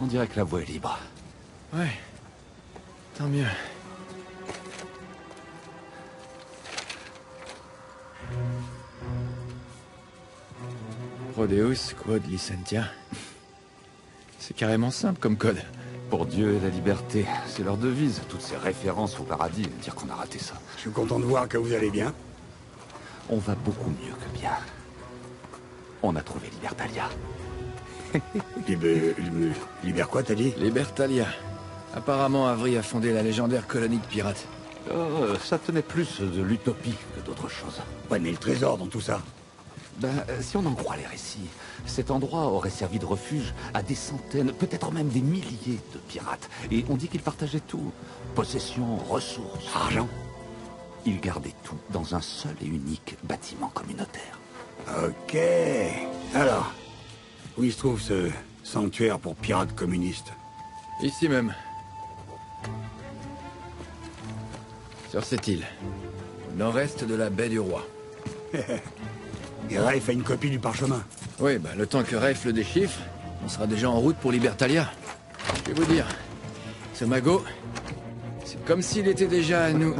On dirait que la voie est libre. Ouais. Tant mieux. Prodeus quod licentia. C'est carrément simple comme code. Pour Dieu et la liberté, c'est leur devise. Toutes ces références au paradis, dire qu'on a raté ça. Je suis content de voir que vous allez bien. On va beaucoup mieux que bien. On a trouvé Libertalia. Liber quoi, t'as dit? Libertalia. Apparemment, Avery a fondé la légendaire colonie de pirates. Ça tenait plus de l'utopie que d'autre chose. Ouais, mais le trésor dans tout ça. Si on en croit les récits, cet endroit aurait servi de refuge à des centaines, peut-être même des milliers de pirates. Et on dit qu'ils partageaient tout. Possessions, ressources, Argent. Ils gardaient tout dans un seul et unique bâtiment communautaire. Ok. Alors, où il se trouve ce sanctuaire pour pirates communistes? Ici même. Sur cette île. Au nord-est de la baie du Roi. Et Rafe a une copie du parchemin. Oui, bah le temps que Rafe le déchiffre, on sera déjà en route pour Libertalia. Je vais vous dire, ce magot, c'est comme s'il était déjà à nous.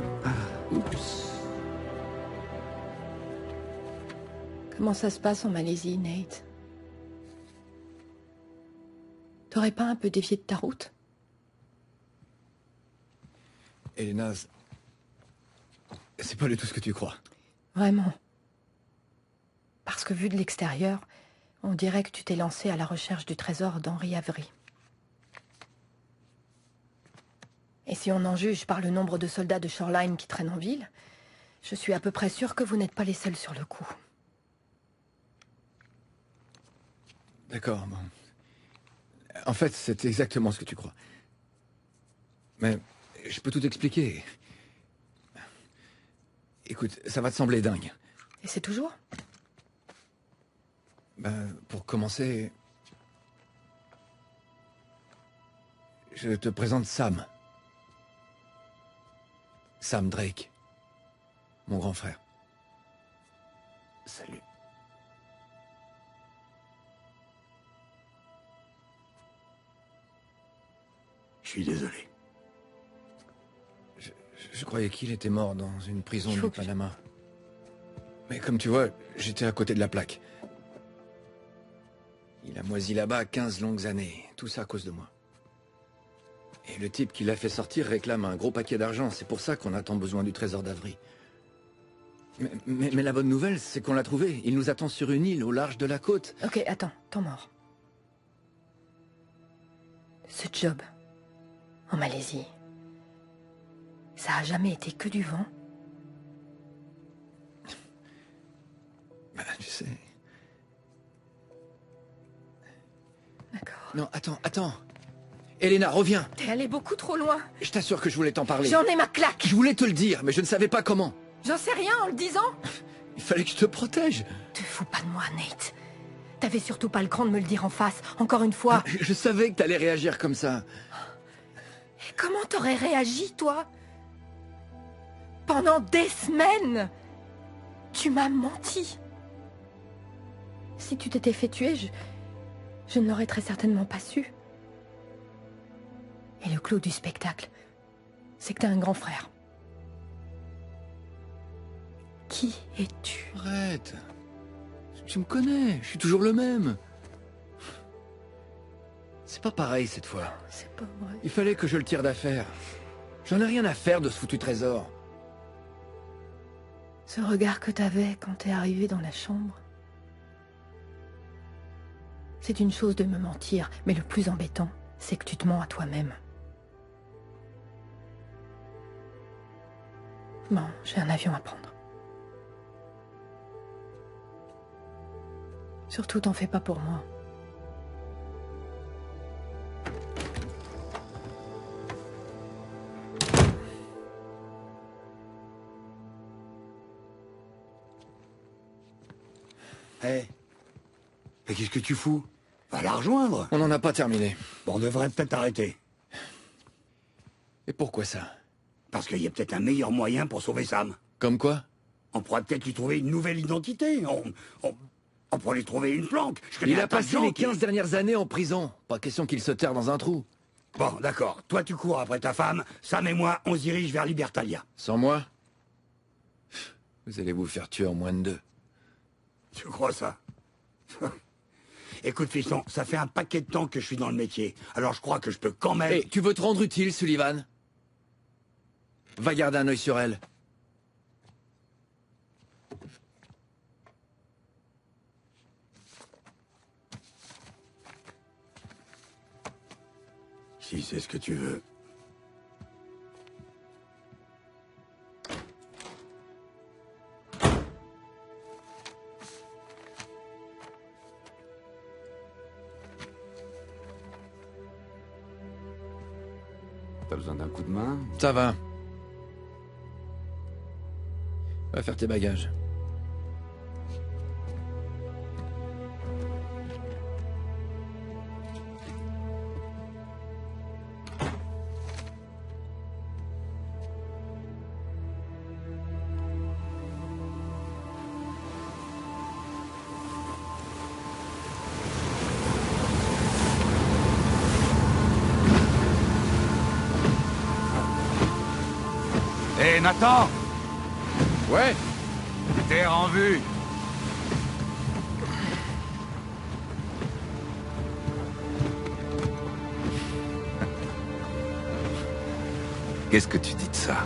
Oups. Comment ça se passe en Malaisie, Nate? T'aurais pas un peu dévié de ta route? Elena, c'est pas du tout ce que tu crois. Vraiment. Parce que vu de l'extérieur, on dirait que tu t'es lancé à la recherche du trésor d'Henry Avery. Et si on en juge par le nombre de soldats de Shoreline qui traînent en ville, je suis à peu près sûre que vous n'êtes pas les seuls sur le coup. D'accord, bon. En fait, c'est exactement ce que tu crois. Mais je peux tout expliquer. Écoute, ça va te sembler dingue. Et c'est toujours? Pour commencer... Je te présente Sam. Sam Drake. Mon grand frère. Salut. Je suis désolé. Je croyais qu'il était mort dans une prison Il faut du que Panama. Mais comme tu vois, j'étais à côté de la plaque. Il a moisi là-bas 15 longues années. Tout ça à cause de moi. Et le type qui l'a fait sortir réclame un gros paquet d'argent. C'est pour ça qu'on a tant besoin du trésor d'Avery. Mais la bonne nouvelle, c'est qu'on l'a trouvé. Il nous attend sur une île au large de la côte. Ok, attends, temps mort. Ce job, en Malaisie, ça a jamais été que du vent? Tu sais... D'accord. Non, attends. Elena, reviens. T'es allé beaucoup trop loin. Je t'assure que je voulais t'en parler. J'en ai ma claque. Je voulais te le dire, mais je ne savais pas comment. J'en sais rien en le disant. Il fallait que je te protège. Te fous pas de moi, Nate. T'avais surtout pas le cran de me le dire en face, encore une fois. Je savais que t'allais réagir comme ça. Et comment t'aurais réagi, toi? Pendant des semaines, tu m'as menti. Si tu t'étais fait tuer, je ne l'aurais très certainement pas su. Et le clou du spectacle, c'est que t'as un grand frère. Qui es-tu? Arrête. Tu me connais, je suis toujours le même. C'est pas pareil cette fois. C'est pas vrai. Il fallait que je le tire d'affaire. J'en ai rien à faire de ce foutu trésor. Ce regard que t'avais quand t'es arrivé dans la chambre. C'est une chose de me mentir, mais le plus embêtant, c'est que tu te mens à toi-même. Bon, j'ai un avion à prendre. Surtout, t'en fais pas pour moi. Hé. Mais qu'est-ce que tu fous? Va la rejoindre. On n'en a pas terminé. Bon, on devrait peut-être arrêter. Et pourquoi ça? Parce qu'il y a peut-être un meilleur moyen pour sauver Sam. Comme quoi? On pourrait peut-être lui trouver une nouvelle identité. Oh, pour lui trouver une planque. Je connais Il un a tas de passé gens les qui- 15 dernières années en prison. Pas question qu'il se terre dans un trou. Bon, d'accord. Toi, tu cours après ta femme. Sam et moi, on se dirige vers Libertalia. Sans moi, vous allez vous faire tuer en moins de 2. Tu crois ça? Écoute, fiston, ça fait un paquet de temps que je suis dans le métier. Alors je crois que je peux quand même... Hé, tu veux te rendre utile, Sullivan? Va garder un œil sur elle. Si c'est ce que tu veux. T'as besoin d'un coup de main? Ça va. Va faire tes bagages. Hé, Nathan! Ouais. Terre en vue! Qu'est-ce que tu dis de ça?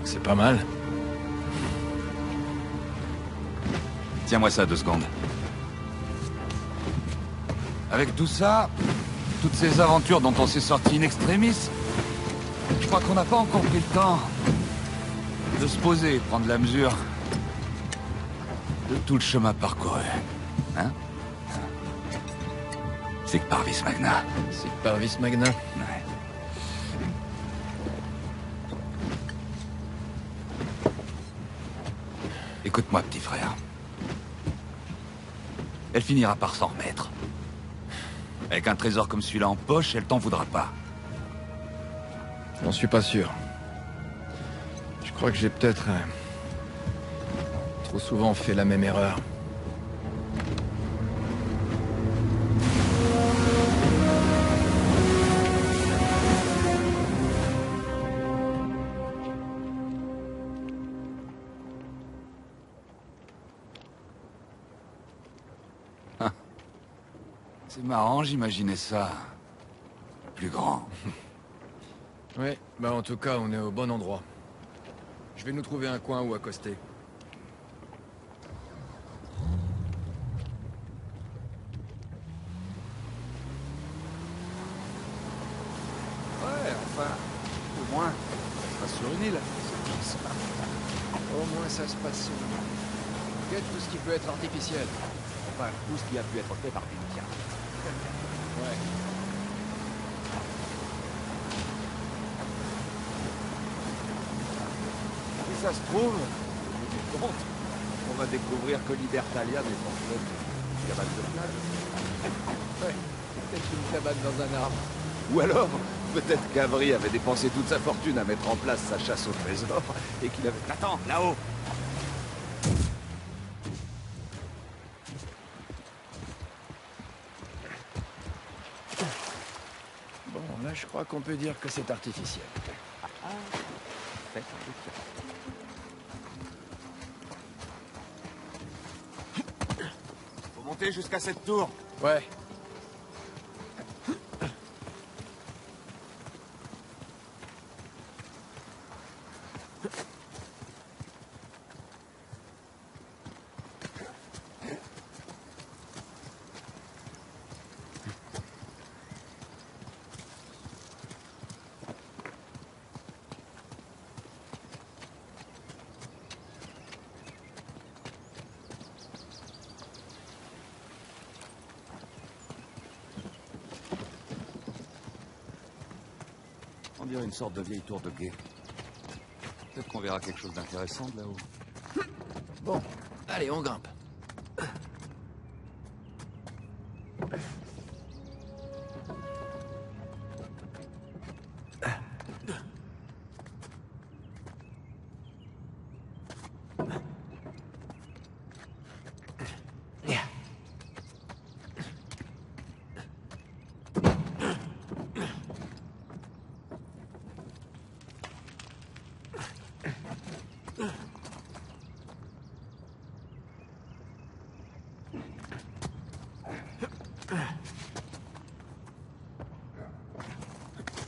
C'est pas mal. Tiens-moi ça 2 secondes. Avec tout ça, toutes ces aventures dont on s'est sorti in extremis, je crois qu'on n'a pas encore pris le temps de se poser et prendre la mesure de tout le chemin parcouru. Hein? C'est que Parvis Magna. C'est Parvis Magna. Ouais. Écoute-moi, petit frère. Elle finira par s'en remettre. Avec un trésor comme celui-là en poche, elle t'en voudra pas. J'en suis pas sûr. Je crois que j'ai peut-être trop souvent fait la même erreur. C'est marrant, j'imaginais ça. Plus grand. Ouais, bah en tout cas, on est au bon endroit. Je vais nous trouver un coin où accoster. Ouais, enfin, au moins, ça se passe sur une île. Au moins, ça se passe sur nous. Quête tout ce qui peut être artificiel. Enfin, tout ce qui a pu être fait par des pirates. Ouais. Si ça se trouve, je me dis compte, on va découvrir que Libertalia n'est pas fait une cabane de plage. Ouais. Peut-être une cabane dans un arbre. Ou alors, peut-être qu'Avry avait dépensé toute sa fortune à mettre en place sa chasse au trésor et qu'il avait... Attends, là-haut! Bon, là, je crois qu'on peut dire que c'est artificiel. Faut monter jusqu'à cette tour. Ouais. On dirait une sorte de vieille tour de guet. Peut-être qu'on verra quelque chose d'intéressant de là-haut. Bon, allez, on grimpe. Yeah.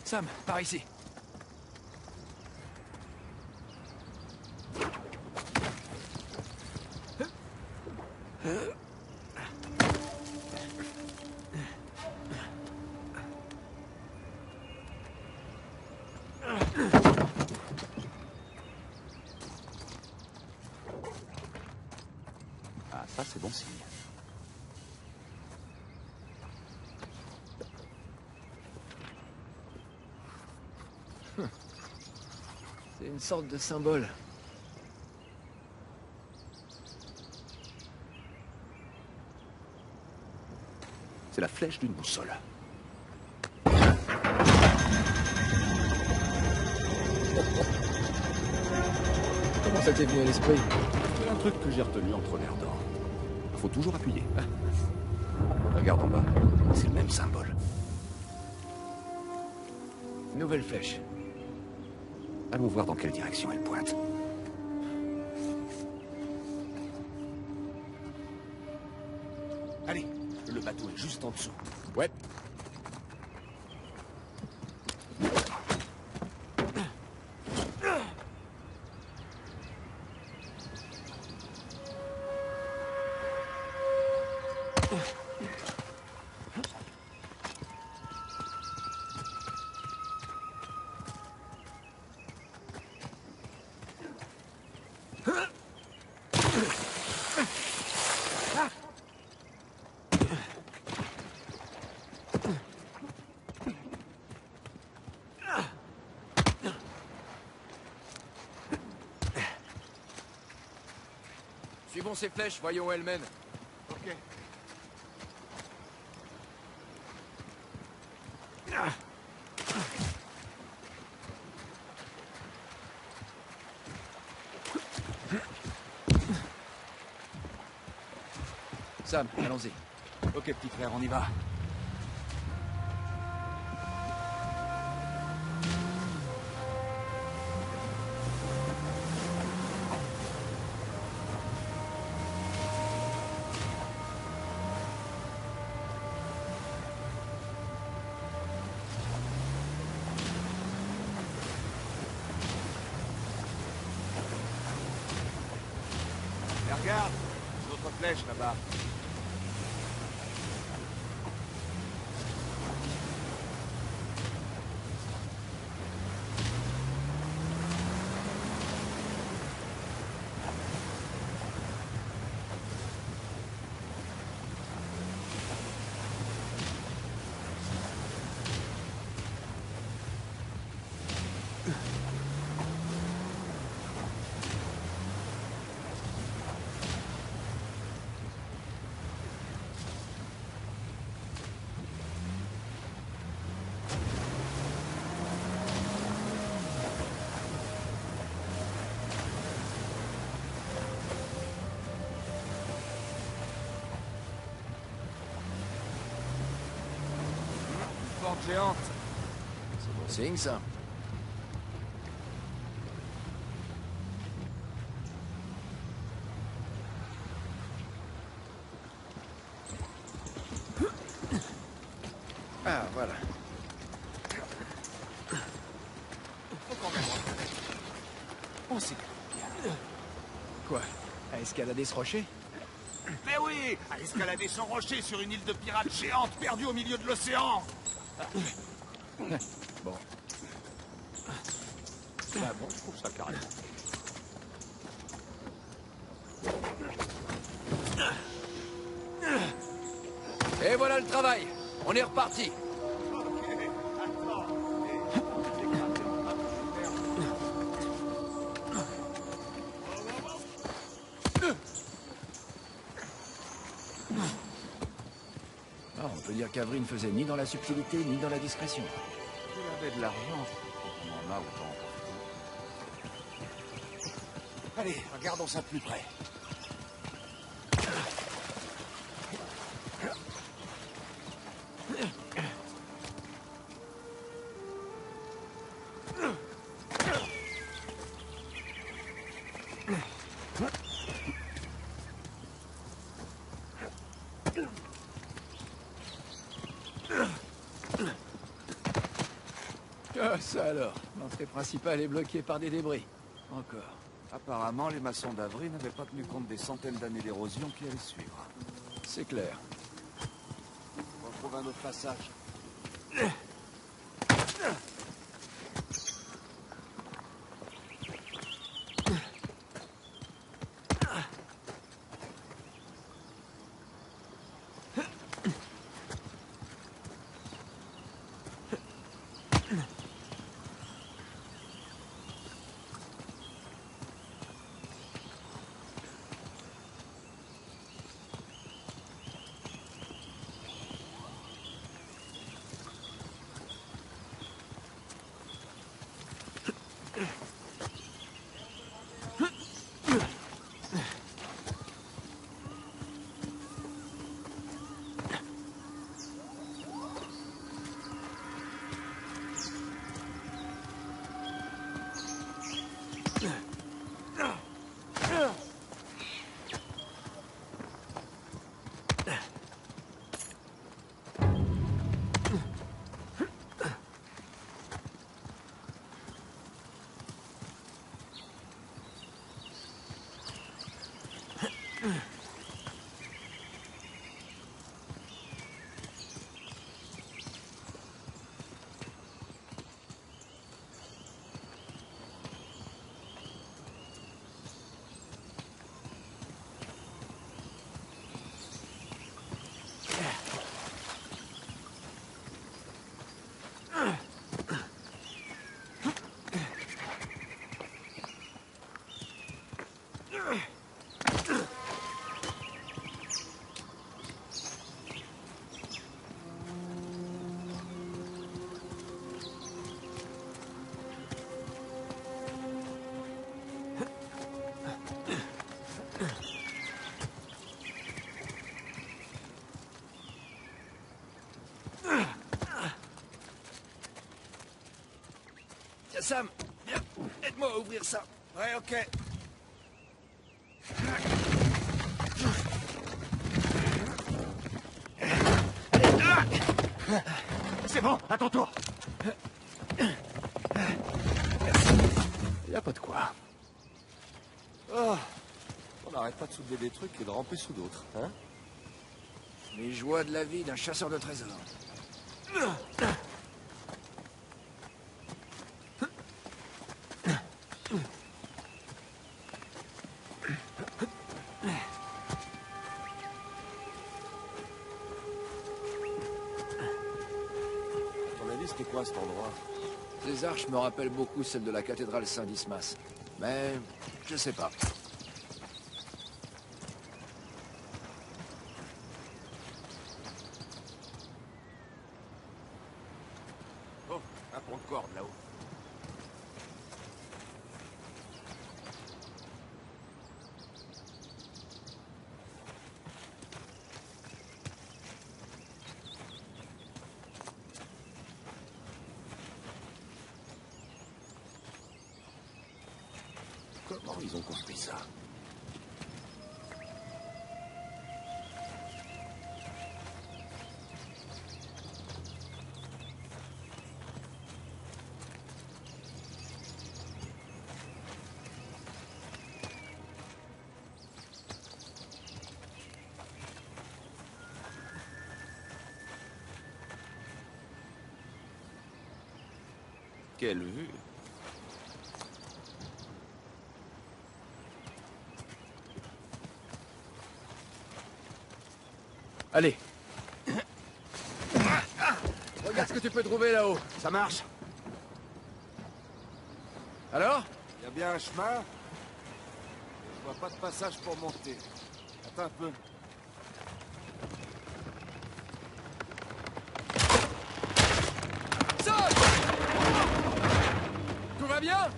Sam, par ici. Ah, ça c'est bon signe. C'est une sorte de symbole. C'est la flèche d'une boussole. Comment ça t'est venu à l'esprit? C'est un truc que j'ai retenu entre l'air d'or. Faut toujours appuyer. Regarde en bas. C'est le même symbole. Nouvelle flèche. Allons voir dans quelle direction elle pointe. Allez, le bateau est juste en dessous. Ouais. Suivons ces flèches, voyons où elles mènent. Ok. Sam, allons-y. Ok, petit frère, on y va. Et regarde, notre flèche là-bas. Porte géante. C'est bon signe, ça. Ah, voilà. On s'est... Quoi? À escalader ce rocher? Mais oui, à escalader son rocher sur une île de pirates géante perdue au milieu de l'océan. Bon. Bah bon, je trouve ça carrément. Et voilà le travail. On est reparti. Ah, on peut dire qu'Avril ne faisait ni dans la subtilité ni dans la discrétion. Il avait de l'argent. On en a autant. Allez, regardons ça de plus près. Ah, ça alors. L'entrée principale est bloquée par des débris. Encore. Apparemment, les maçons d'Avry n'avaient pas tenu compte des centaines d'années d'érosion qui allaient suivre. C'est clair. On trouve un autre passage. Tiens, Sam, viens, aide-moi à ouvrir ça. Ouais, ok. C'est bon, à ton tour. Y a pas de quoi. Oh, on n'arrête pas de soulever des trucs et de ramper sous d'autres, hein? Les joies de la vie d'un chasseur de trésors. À ton avis, c'était quoi cet endroit? Ces arches me rappellent beaucoup celles de la cathédrale Saint-Dismas. Mais je sais pas. Oh, un pont de corde là-haut. Comment ils ont construit ça? Quelle vue! Allez. Regarde ce que tu peux trouver là-haut. Ça marche. Alors? Il y a bien un chemin. Je vois pas de passage pour monter. Attends un peu. Saute! Tout va bien?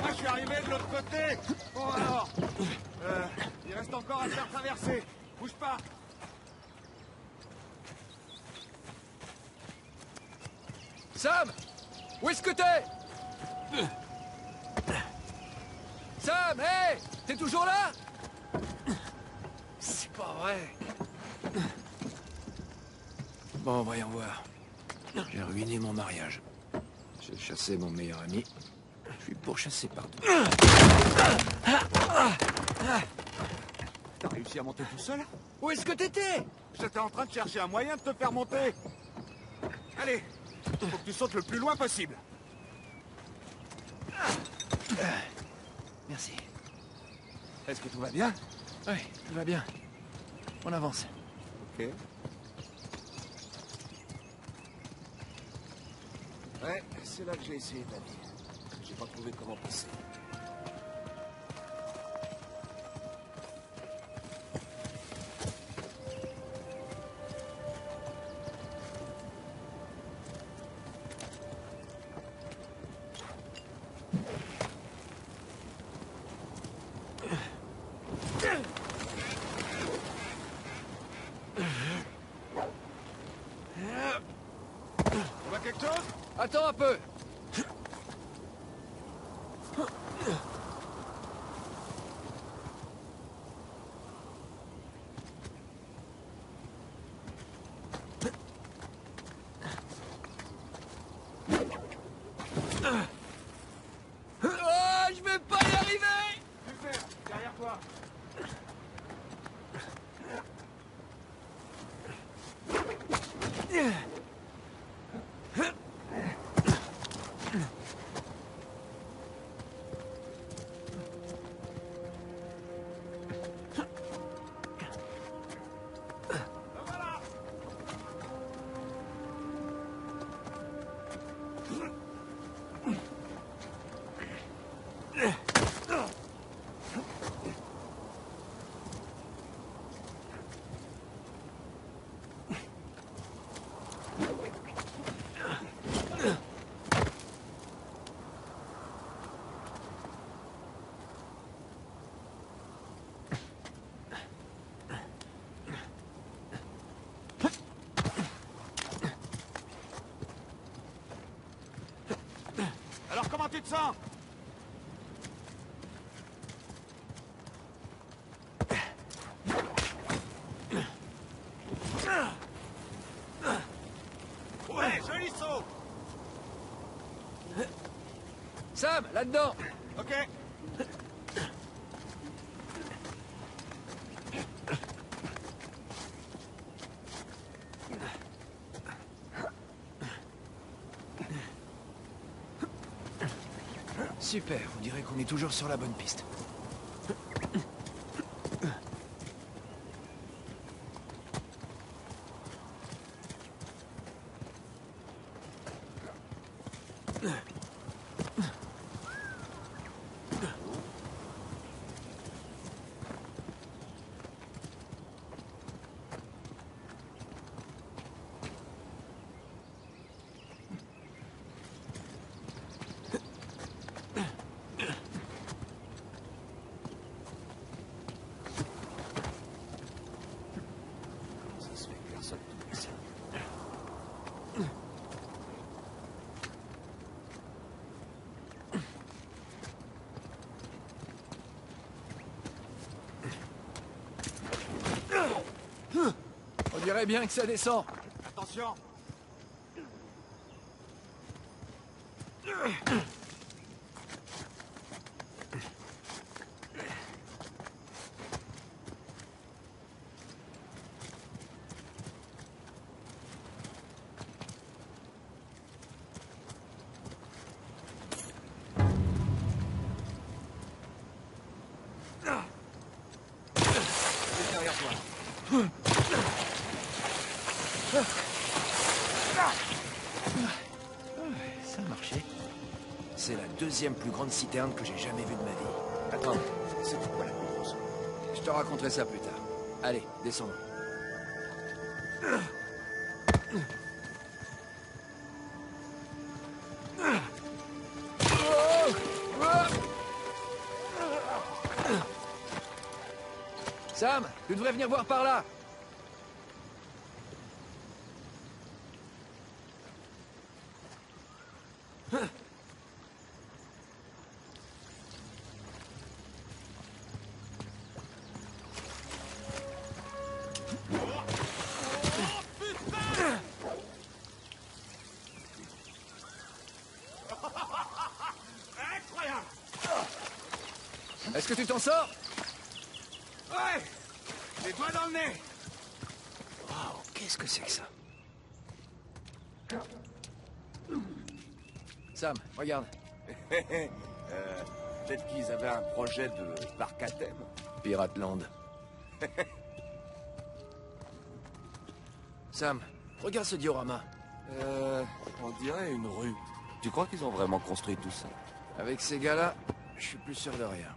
Moi, je suis arrivé de l'autre côté. Bon, alors. Il reste encore à faire traverser. Bouge pas. Sam! Où est-ce que t'es? Sam, hé! T'es toujours là? C'est pas vrai. Bon, voyons voir. J'ai ruiné mon mariage. J'ai chassé mon meilleur ami. Je suis pourchassé par deux. T'as réussi à monter tout seul? Où est-ce que t'étais? J'étais en train de chercher un moyen de te faire monter. Allez, faut que tu sautes le plus loin possible. Merci. Est-ce que tout va bien? Oui, tout va bien. On avance. Ok. Ouais, c'est là que j'ai essayé ta vie. J'ai pas trouvé comment passer. Tu vois quelque chose? Attends un peu. Oh, je vais pas y arriver. Super, derrière toi. Alors comment tu te sens? Ouais, joli saut. Sam, là-dedans. Ok. Super, on dirait qu'on est toujours sur la bonne piste. Ça se fait que personne ne fait ça. On dirait bien que ça descend. Attention. C'est derrière toi. Ça a marché. C'est la deuxième plus grande citerne que j'ai jamais vue de ma vie. Attends, c'était quoi la plus grosse? Je te raconterai ça plus tard. Allez, descendons. Sam, tu devrais venir voir par là. Est-ce que tu t'en sors? Ouais! Les doigts dans le nez! Wow, qu'est-ce que c'est que ça? Sam, regarde. Peut-être qu'ils avaient un projet de parc à thème. Pirate Land. Sam, regarde ce diorama. On dirait une rue. Tu crois qu'ils ont vraiment construit tout ça? Avec ces gars-là, je suis plus sûr de rien.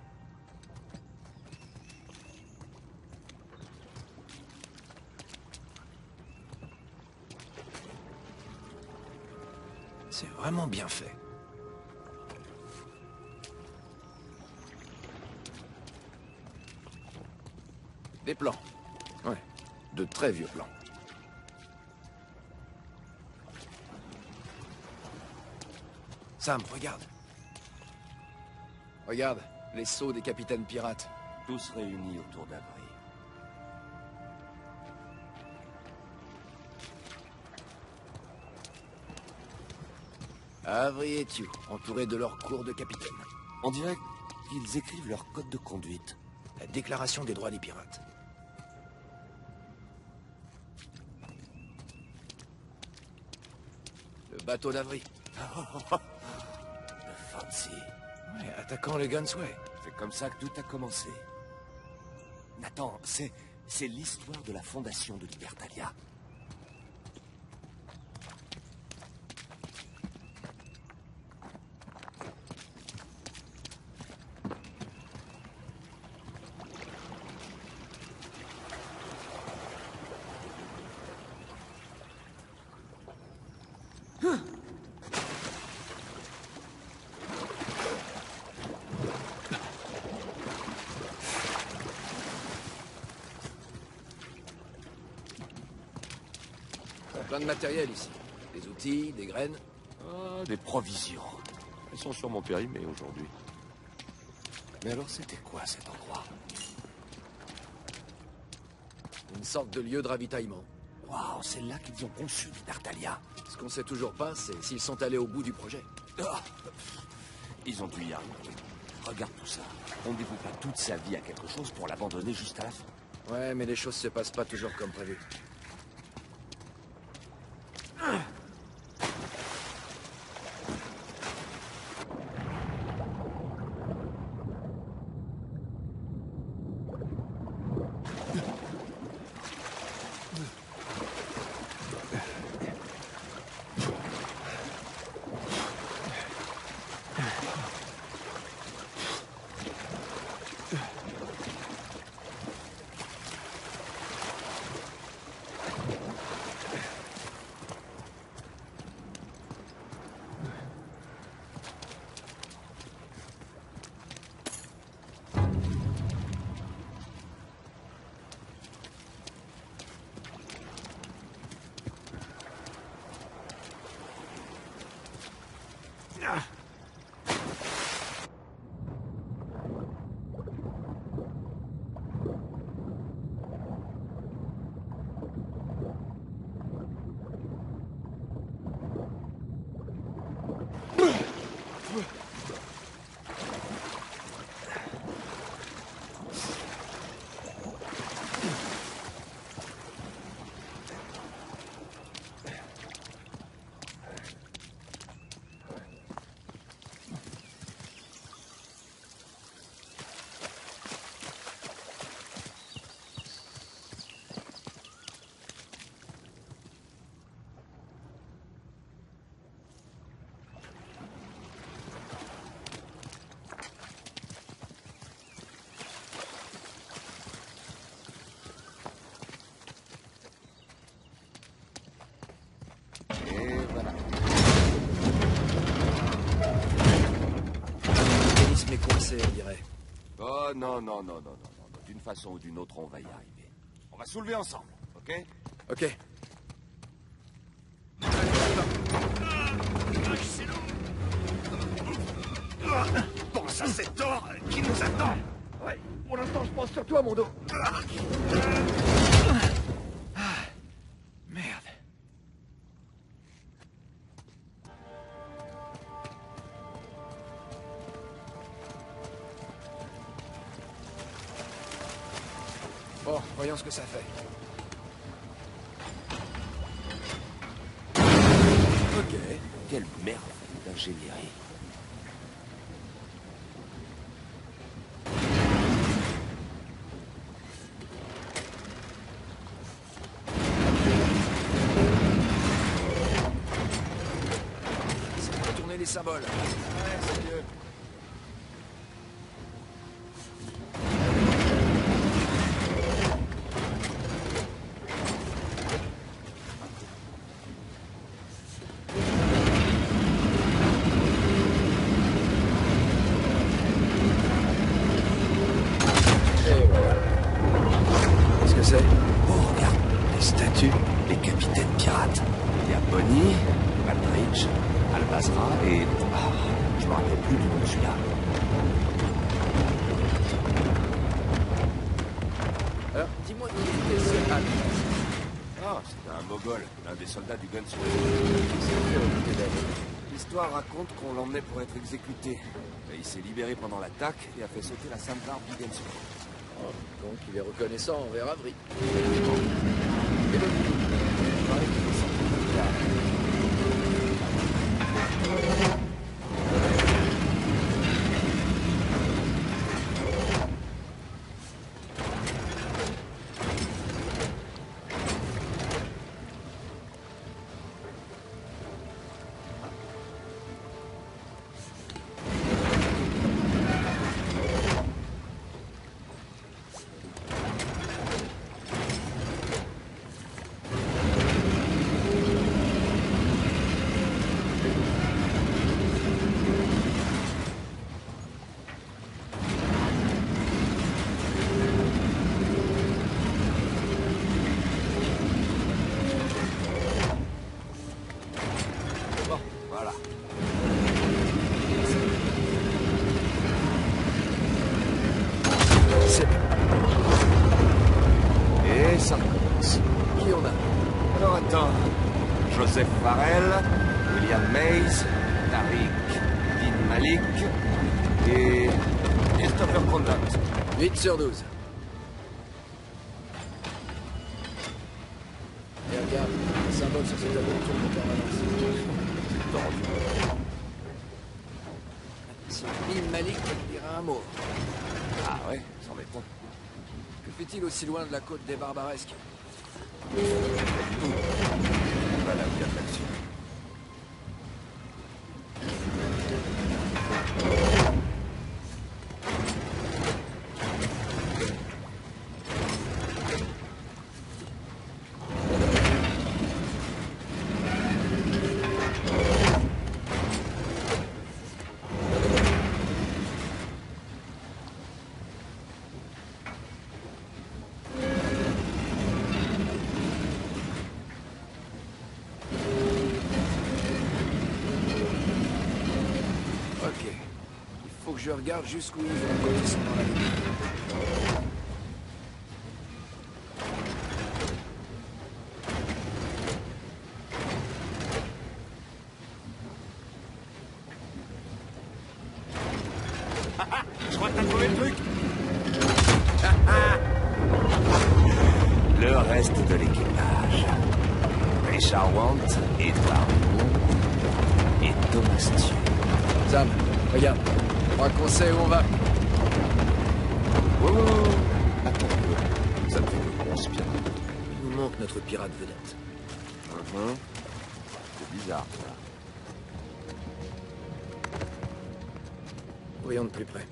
C'est vraiment bien fait. Des plans. Ouais, de très vieux plans. Sam, regarde. Regarde, les sceaux des capitaines pirates. Tous réunis autour d'Avry. Avery et Tew, entourés de leur cour de capitaine. On dirait qu'ils écrivent leur code de conduite. La déclaration des droits des pirates. Le bateau d'Avery. Le Fancy. Ouais, attaquant les Gunsway. C'est comme ça que tout a commencé. Nathan, c'est l'histoire de la fondation de Libertalia. Plein de matériel ici. Des outils, des graines. Ah, des provisions. Elles sont sûrement périmées aujourd'hui. Mais alors c'était quoi cet endroit? Une sorte de lieu de ravitaillement. Waouh, c'est là qu'ils ont conçu Libertalia. Ce qu'on sait toujours pas, c'est s'ils sont allés au bout du projet. Ah, ils ont dû y arriver. Regarde tout ça. On ne dévoue pas toute sa vie à quelque chose pour l'abandonner juste à la fin. Ouais, mais les choses se passent pas toujours comme prévu. Et voilà. Le mécanisme est coincé, on dirait. Oh non, non, non, non, non, non. D'une façon ou d'une autre, on va y arriver. On va soulever ensemble, ok? Ok. Pense à cet or qui nous attend! Ouais, pour l'instant, je pense sur toi, mon dos. Merde. Voyons ce que ça fait. Ok. Quelle merde d'ingénierie. C'est retourner les symboles. Ouais, c'est mieux. Et voilà. Qu'est-ce que c'est? Oh, regarde, les statues, les capitaines pirates. Il y a Bonnie, Aldrich, Albazra et... Ah, je me rappelle plus du nom de celui-là. Alors, dis-moi qui était ce Al. Ah, c'était un mogol, l'un des soldats du Gunsmoke. L'histoire raconte qu'on l'emmenait pour être exécuté. Et il s'est libéré pendant l'attaque et a fait sauter la Sainte Barbe du Gunsmoke. Oh, donc il est reconnaissant envers Avery. Bon, voilà. C'est Et ça recommence. qui on a? Alors attends. Joseph Farrell, William Mays, Tariq Bin Malik et Christopher Condon. 8 sur 12. Et regarde, le symbole sur ce tableau tourne en permanence. C'est tordu. Si Bin Malik me dira un mot. Ah ouais, sans m'étonne. Que fait-il aussi loin de la côte des Barbaresques? Voilà où il y a de l'action. Ok. Il faut que je regarde jusqu'où ils vont quand ils sont dans la ville. Je crois que t'as trouvé le truc. Le reste de l'équipage. Richard Want, Edward Moore et Thomas Stewart. Sam, regarde. Je crois qu'on sait où on va. Oh, attends un peu. Ça me fait que conspirer. Il nous manque notre pirate vedette. C'est bizarre, ça. Voyons de plus près.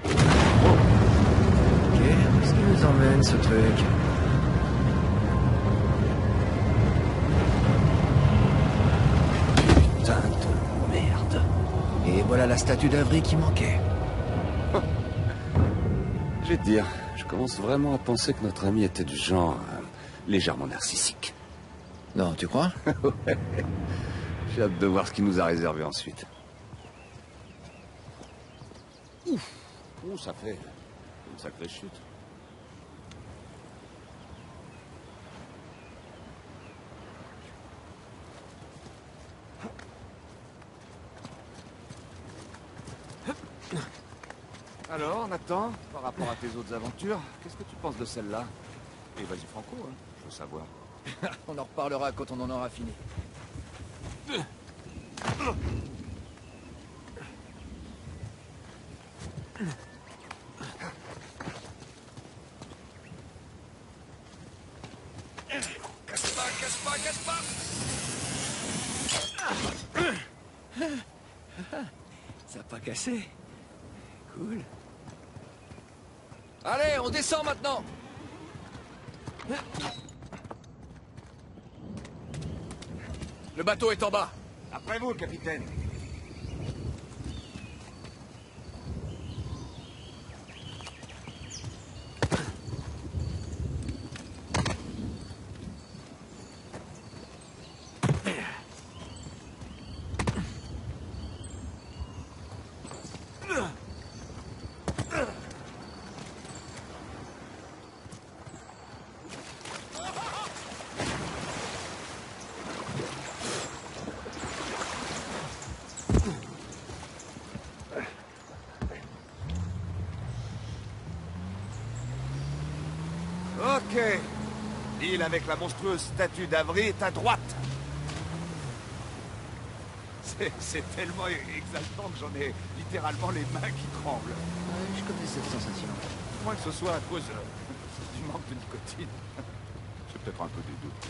Ok, où est-ce qu'il nous emmène ce truc? Putain de merde. Et voilà la statue d'Avery qui manquait. Je vais te dire, je commence vraiment à penser que notre ami était du genre légèrement narcissique. Non, tu crois? Ouais. J'ai hâte de voir ce qu'il nous a réservé ensuite. Ouf. Ouh, ça fait une sacrée chute. Alors, Nathan, par rapport à tes autres aventures, qu'est-ce que tu penses de celle-là? Et vas-y franco, hein, je veux savoir. On en reparlera quand on en aura fini. Casse pas, casse pas, casse pas! Ça n'a pas cassé. Cool. Allez, on descend maintenant! Le bateau est en bas. Après vous, capitaine. Ok. L'île avec la monstrueuse statue d'Avry est à droite. C'est tellement exaltant que j'en ai littéralement les mains qui tremblent. Ouais, je connais cette sensation. Moins que ce soit à cause du manque de nicotine. J'ai peut-être un peu des doutes.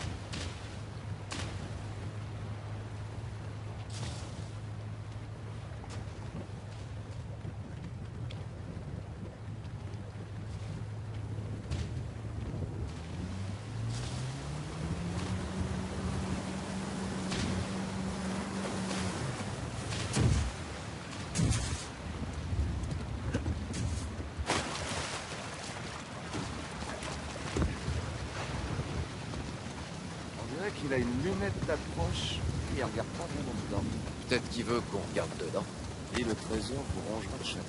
Il a une lunette d'approche et il regarde pas vraiment dedans. Peut-être qu'il veut qu'on regarde dedans. Et le trésor vous rangera de chagrin.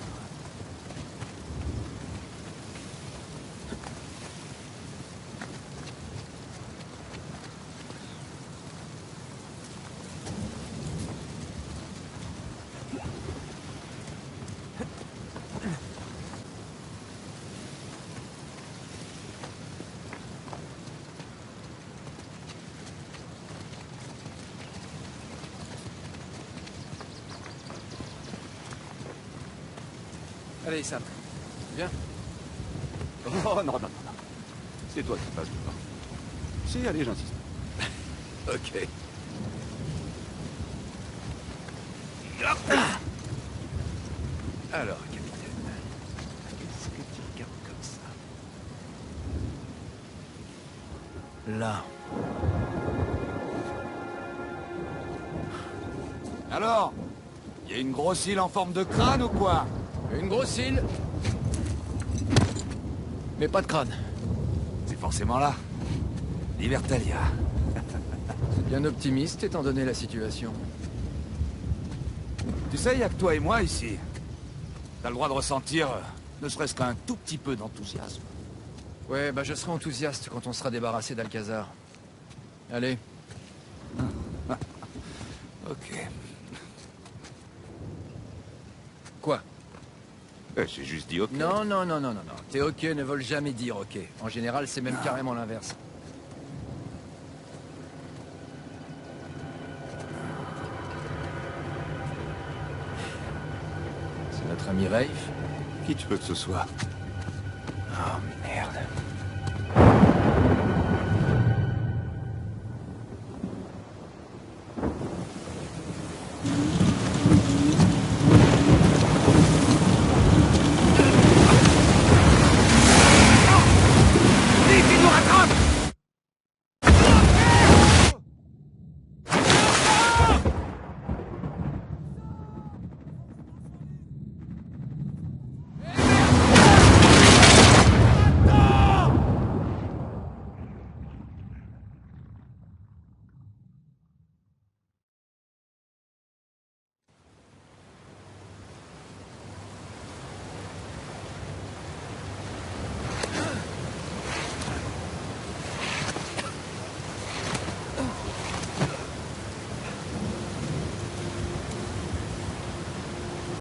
Allez, Sam. Viens. Oh non, non, non, non. C'est toi qui passes devant. Si, allez, j'insiste. Ok. Alors, capitaine. Qu'est-ce que tu regardes comme ça? Là. Alors? Il y a une grosse île en forme de crâne ou quoi? Une grosse île. Mais pas de crâne. C'est forcément là. Libertalia. C'est bien optimiste étant donné la situation. Tu sais, il n'y a que toi et moi ici. T'as le droit de ressentir, ne serait-ce qu'un tout petit peu d'enthousiasme. Ouais, bah je serai enthousiaste quand on sera débarrassé d'Alcazar. Allez. Ok. Quoi? J'ai juste dit ok. Non, non, non, non, non, non. Tes ok ne veulent jamais dire ok. En général, c'est même carrément l'inverse. C'est notre ami Rafe. Qui tu veux que ce soit?